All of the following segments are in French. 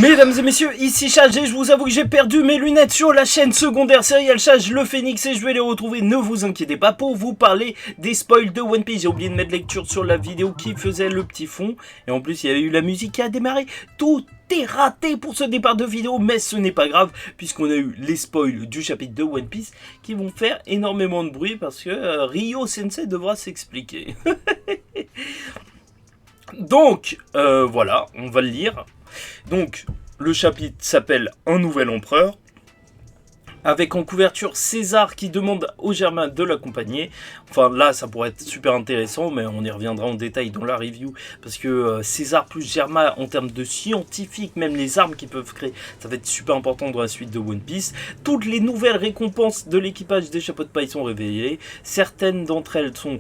Mesdames et messieurs, ici Chage et je vous avoue que j'ai perdu mes lunettes sur la chaîne secondaire Serial Chage le Phénix et je vais les retrouver, ne vous inquiétez pas, pour vous parler des spoils de One Piece. J'ai oublié de mettre lecture sur la vidéo qui faisait le petit fond et en plus il y avait eu la musique qui a démarré. Tout est raté pour ce départ de vidéo, mais ce n'est pas grave puisqu'on a eu les spoils du chapitre de One Piece qui vont faire énormément de bruit parce que Rio Sensei devra s'expliquer. Donc voilà, on va le lire. Donc, le chapitre s'appelle Un nouvel empereur, avec en couverture César qui demande aux Germains de l'accompagner. Enfin, là, ça pourrait être super intéressant, mais on y reviendra en détail dans la review, parce que César plus Germain, en termes de scientifique, même les armes qu'ils peuvent créer, ça va être super important dans la suite de One Piece. Toutes les nouvelles récompenses de l'équipage des chapeaux de paille sont révélées. Certaines d'entre elles sont...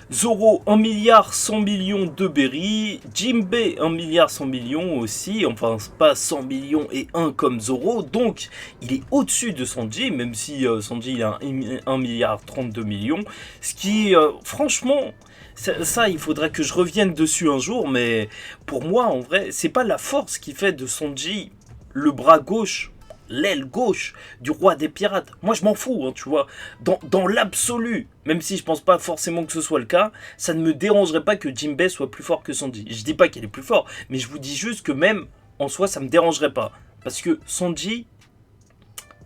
Zoro 1 milliard 100 millions de berry, Jinbei 1 milliard 100 millions aussi, enfin pas 100 millions et 1 comme Zoro, donc il est au-dessus de Sanji, même si Sanji il a 1 milliard 32 millions, ce qui franchement, ça il faudrait que je revienne dessus un jour, mais pour moi en vrai c'est pas la force qui fait de Sanji le bras gauche, l'aile gauche du roi des pirates. Moi je m'en fous, hein, tu vois, dans l'absolu, même si je pense pas forcément que ce soit le cas, ça ne me dérangerait pas que Jinbei soit plus fort que Sanji. Je dis pas qu'il est plus fort, mais je vous dis juste que même en soi ça me dérangerait pas, parce que Sanji,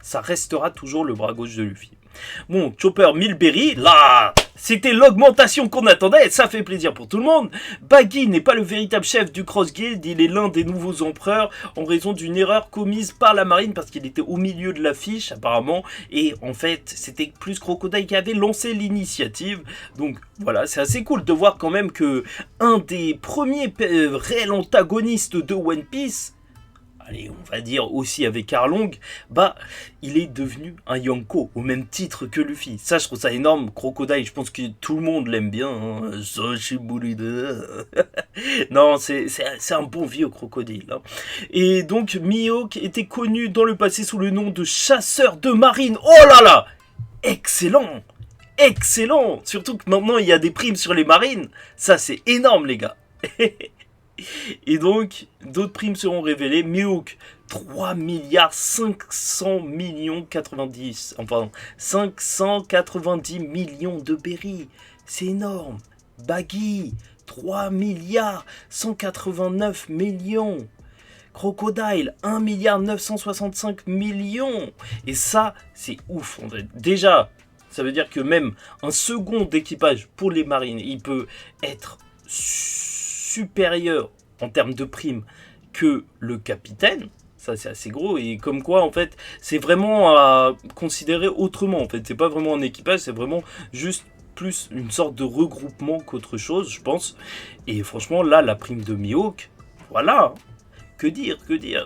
ça restera toujours le bras gauche de Luffy. Bon, Chopper Milberry, là, c'était l'augmentation qu'on attendait, ça fait plaisir pour tout le monde. Baggy n'est pas le véritable chef du Cross Guild, il est l'un des nouveaux empereurs en raison d'une erreur commise par la marine parce qu'il était au milieu de l'affiche apparemment, et en fait c'était plus Crocodile qui avait lancé l'initiative. Donc voilà, c'est assez cool de voir quand même que un des premiers réels antagonistes de One Piece, allez, on va dire aussi avec Arlong, bah, il est devenu un Yonko, au même titre que Luffy. Ça, je trouve ça énorme. Crocodile, je pense que tout le monde l'aime bien. Hein. Non, c'est un bon vieux crocodile. Hein. Et donc, Mihawk était connu dans le passé sous le nom de chasseur de marine. Oh là là! Excellent! Excellent! Surtout que maintenant, il y a des primes sur les marines. Ça, c'est énorme, les gars. Et donc, d'autres primes seront révélées. Mihawk, 3 milliards 500 millions 90. Enfin, 590 millions de berry. C'est énorme. Baggy, 3 milliards 189 millions. Crocodile, 1 milliard 965 millions. Et ça, c'est ouf. En fait. Déjà, ça veut dire que même un second équipage pour les marines, il peut être supérieur en termes de primes que le capitaine. Ça c'est assez gros, et comme quoi en fait c'est vraiment à considérer autrement. En fait c'est pas vraiment un équipage, c'est vraiment juste plus une sorte de regroupement qu'autre chose, je pense. Et franchement là, la prime de Mihawk, voilà. Que dire,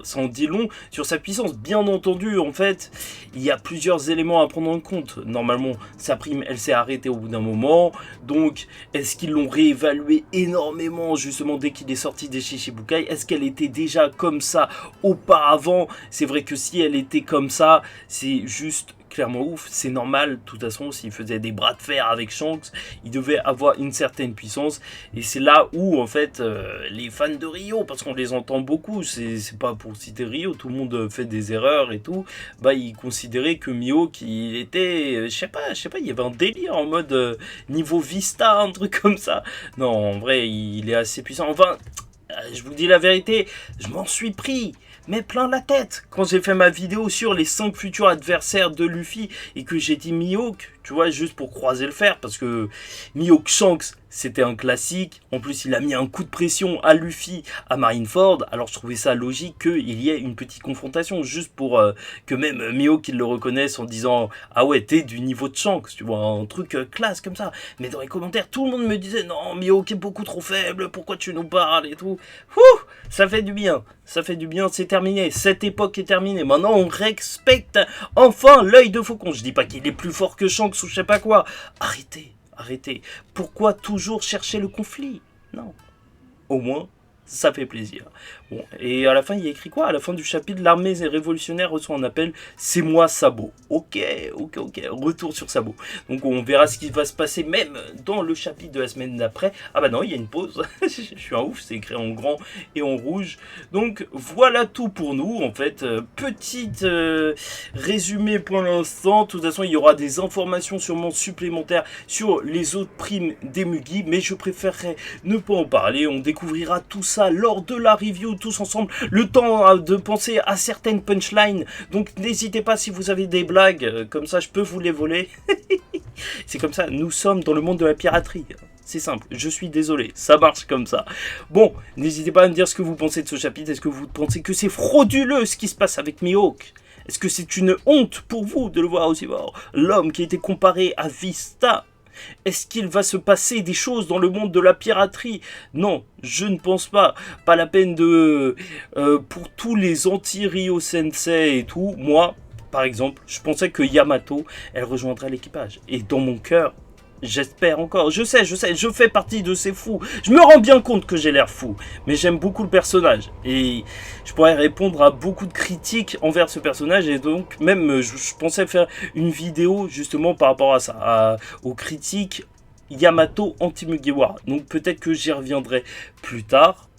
ça en dit long sur sa puissance. Bien entendu, en fait, il y a plusieurs éléments à prendre en compte. Normalement, sa prime, elle s'est arrêtée au bout d'un moment. Donc, est-ce qu'ils l'ont réévalué énormément, justement, dès qu'il est sorti des Shichibukai? Est-ce qu'elle était déjà comme ça auparavant? C'est vrai que si elle était comme ça, c'est juste clairement ouf, c'est normal. De toute façon, s'il faisait des bras de fer avec Shanks, il devait avoir une certaine puissance. Et c'est là où, en fait, les fans de Rio, parce qu'on les entend beaucoup, c'est pas pour citer Rio, tout le monde fait des erreurs et tout, bah, ils considéraient que Mihawk, il était, je sais pas, il y avait un délire en mode niveau Vista, un truc comme ça. Non, en vrai, il est assez puissant. Enfin, je vous dis la vérité, je m'en suis pris mais plein la tête quand j'ai fait ma vidéo sur les 5 futurs adversaires de Luffy et que j'ai dit Mihawk, tu vois, juste pour croiser le fer, parce que Mihawk Shanks, c'était un classique. En plus, il a mis un coup de pression à Luffy, à Marineford. Alors, je trouvais ça logique qu'il y ait une petite confrontation, juste pour que même Mihawk, il le reconnaisse en disant « Ah ouais, t'es du niveau de Shanks », tu vois, un truc classe comme ça. Mais dans les commentaires, tout le monde me disait « Non, Mihawk est beaucoup trop faible, pourquoi tu nous parles ?» et tout. Ouh, ça fait du bien, c'est terminé. Cette époque est terminée. Maintenant, on respecte enfin l'œil de faucon. Je dis pas qu'il est plus fort que Shanks ou je sais pas quoi. Arrêtez. Pourquoi toujours chercher le conflit? Non. Au moins, Ça fait plaisir. Bon, et à la fin, il y a écrit quoi? À la fin du chapitre, l'armée révolutionnaire reçoit un appel. C'est moi, Sabot. Ok. Retour sur Sabot. Donc on verra ce qui va se passer même dans le chapitre de la semaine d'après. Ah bah non, il y a une pause. Je suis un ouf, c'est écrit en grand et en rouge. Donc voilà tout pour nous. En fait, petite résumé pour l'instant. De toute façon, il y aura des informations sûrement supplémentaires sur les autres primes des Mugi. Mais je préférerais ne pas en parler. On découvrira tout ça lors de la review tous ensemble, le temps de penser à certaines punchlines, donc n'hésitez pas si vous avez des blagues, comme ça je peux vous les voler. C'est comme ça, nous sommes dans le monde de la piraterie. C'est simple, je suis désolé, ça marche comme ça. Bon, n'hésitez pas à me dire ce que vous pensez de ce chapitre. Est-ce que vous pensez que c'est frauduleux ce qui se passe avec Mihawk? Est-ce que c'est une honte pour vous de le voir aussi fort? L'homme qui a été comparé à Vista. Est-ce qu'il va se passer des choses dans le monde de la piraterie? Non, je ne pense pas. Pas la peine de... pour tous les anti-Ryo Sensei et tout, moi, par exemple, je pensais que Yamato, elle rejoindrait l'équipage. Et dans mon cœur, j'espère encore. Je sais, je fais partie de ces fous. Je me rends bien compte que j'ai l'air fou. Mais j'aime beaucoup le personnage. Et je pourrais répondre à beaucoup de critiques envers ce personnage. Et donc, même, je pensais faire une vidéo justement par rapport à ça. Aux critiques Yamato anti-Mugiwara. Donc peut-être que j'y reviendrai plus tard.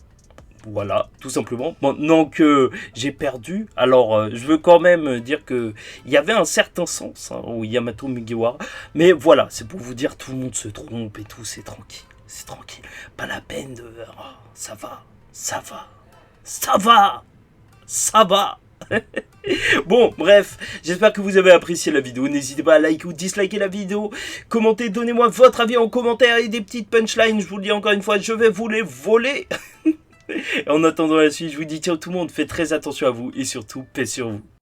Voilà, tout simplement. Maintenant que j'ai perdu, alors je veux quand même dire que il y avait un certain sens au Yamato Mugiwara. Mais voilà, c'est pour vous dire, tout le monde se trompe et tout, c'est tranquille. C'est tranquille. Pas la peine de... Oh, ça va. Bon, bref, j'espère que vous avez apprécié la vidéo. N'hésitez pas à liker ou disliker la vidéo. Commentez, donnez-moi votre avis en commentaire et des petites punchlines. Je vous le dis encore une fois, je vais vous les voler. En attendant la suite, je vous dis ciao tout le monde, faites très attention à vous et surtout, paix sur vous.